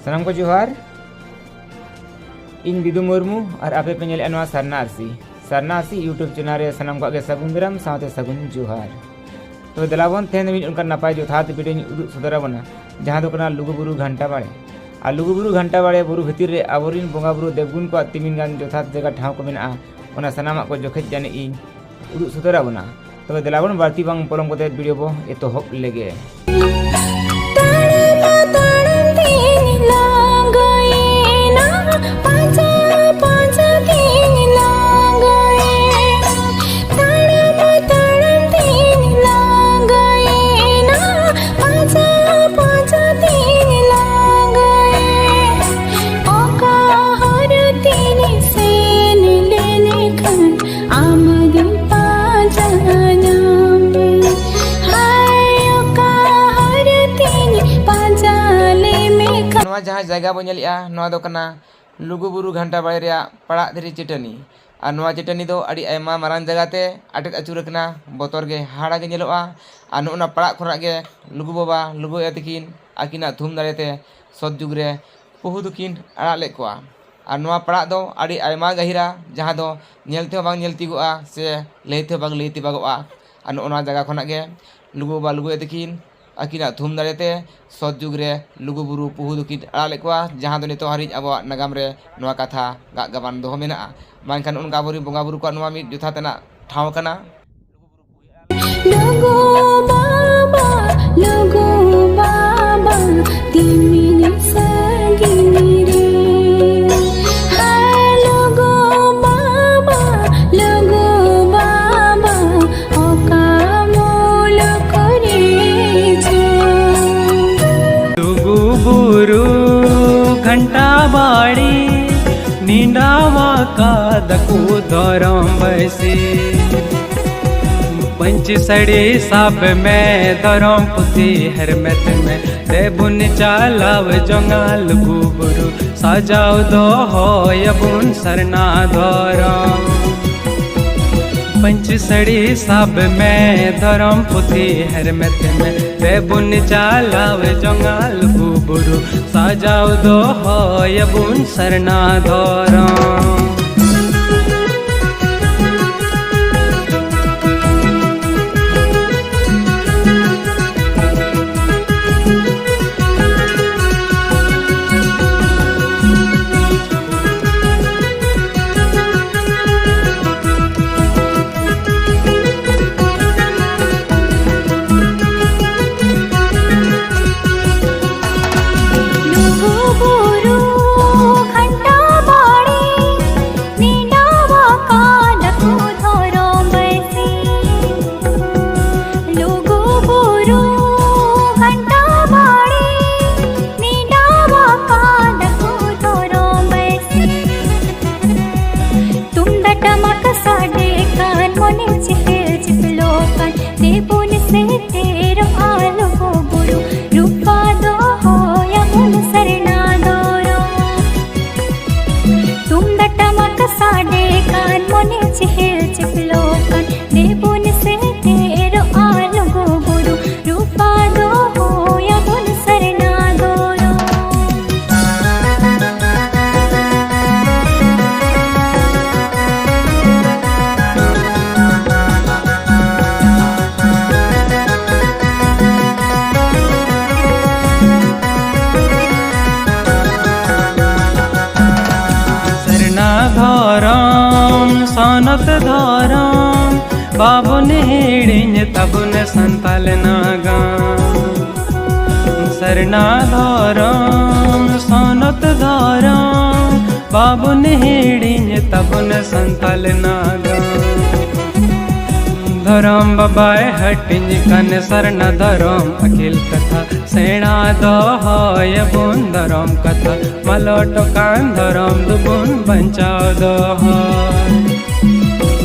सनाम को जोहार इन बिदु मुर्मू और आपे पे नेल एनवा सरना आरसी यूट्यूब चैनल रे सनाम को सगुन दाराम साथे सगुन जोहार। तो दलाबन तेन उनका नपाय जोथात वीडियो उदुग सदरा बना जहां दो कना लुगुबुरु घंटा बाड़े और लुगुबुरु घंटा बाड़े बुरु भितर रे आबोरिन बोंगा बुरु देवगुन को तिमिन गान जोथात जगह ठाव को मेना ओना सनामा को जोखेत जाने इन उदुग सदरा बना। तो दलाबन बारती बांग पलम कोते वीडियो बो एतोहब लेगे। जहाँ जगह बो नेलिया नवा दो कना लुगुबुरु घंटा बाड़े रे पड़ा धरी चटनी और नवा चटनी दो अड़ी आयमा मारान जगह ते अटक अचुर कना बतर गे हाड़ा गे नेलोआ और नोना पड़ा खरा गे लुगु बाबा लुगु ए तकिन आकिना धूम दाड़ेते सत जुग रे पहु दुकिन आड़ा ले कोआ और नवा पड़ा दो अड़ी आयमा गहिरा जहाँ दो नेलते बांग नेलतिगोआ से लैते बांग लैति बागोआ और नोना जगह खना गे लुगु बाबा लुगु ए तकिन आकिना धूम दाड़ेते सत जुग रे लुगुबुरु पहु दुकिन आड़ा लेकोआ जहाँ दो नितो हारिज अब नागाम रे नवा कथा गाग गाबान दोहो मेना बांखान उनका बोरी बोंगा बुरु को नवा मिद जुथा तना ठाव कना। लुगु बाबा तिमिन सगिनी रे घंटा बाड़ी नींदावा का दकू धरम बसे पंच सड़े साब में धरम पुती हर मत में देबुन चालाव जोंगा लुगुबुरु सजाओ दो हो यबुन सरना धरम पंच सड़ी साब में धरम पुथी हर मत में बेबुन चालाव जोंगा लुगुबुरु सजाओ दो हो यबुन सरना धरम। सनत धरम बाबुन हेड़िन तबुन संताल नागा सरना धरम सनत धरम बाबुन हेड़िन तबुन संताल नागा धरम बाबाय हटिन कन सरना धरम अखिल कथा सेना दो यबुन धरम कथा मलोट कान धरम दुबुन बंचाओ दो।